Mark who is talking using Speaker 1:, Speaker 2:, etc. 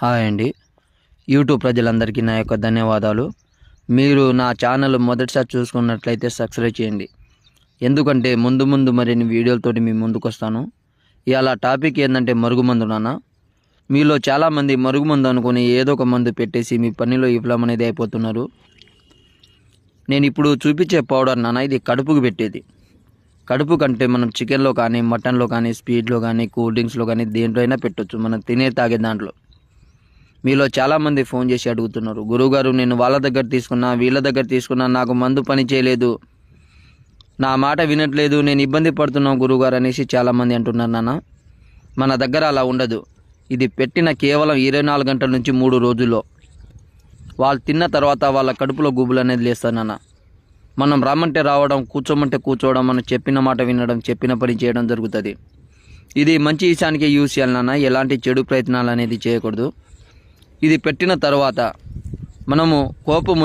Speaker 1: Hi అండి. YouTube ప్రజలందరికీ నా యొక్క ధన్యవాదాలు. మీరు నా ఛానల్ మొదటిసారి చూసుకున్నట్లయితే సబ్స్క్రైబ్ చేయండి. ఎందుకంటే ముందు మరిన్ని వీడియోలతోటి మీ ముందుకొస్తాను. ఇవాళ టాపిక్ ఏంటంటే మరుగుమందు నాన్న. మీలో చాలామంది మరుగుమందు అనుకుని ఏదో ఒక మందు పెట్టేసి మీ పనిలో విఫలం అనేది అయిపోతున్నారు. నేను ఇప్పుడు చూపించే పౌడర్ నాన్న, ఇది కడుపుకు పెట్టేది. కడుపు కంటే మనం చికెన్లో కానీ, మటన్లో కానీ, స్వీట్లో కానీ, కూల్ డ్రింక్స్లో కానీ దేంట్లో అయినా పెట్టొచ్చు, మనం తినే తాగే దాంట్లో. మీలో చాలామంది ఫోన్ చేసి అడుగుతున్నారు, గురువుగారు నేను వాళ్ళ దగ్గర తీసుకున్నా, వీళ్ళ దగ్గర తీసుకున్నా, నాకు మందు పని చేయలేదు, నా మాట వినట్లేదు, నేను ఇబ్బంది పడుతున్నాను గురువుగారు అనేసి చాలామంది అంటున్నారు నాన్న. మన దగ్గర అలా ఉండదు. ఇది పెట్టిన కేవలం 24 గంటల నుంచి 3 రోజుల్లో వాళ్ళు తిన్న తర్వాత వాళ్ళ కడుపులో గుబులు అనేది లేస్తారు నాన్న. మనం రమ్మంటే రావడం, కూర్చోమంటే కూర్చోవడం, మనం చెప్పిన మాట వినడం, చెప్పిన పని చేయడం జరుగుతుంది. ఇది మంచి విషయానికే యూజ్ చేయాలి నాన్న, ఎలాంటి చెడు ప్రయత్నాలు అనేది చేయకూడదు. ఇది పెట్టిన తర్వాత మనము కోపం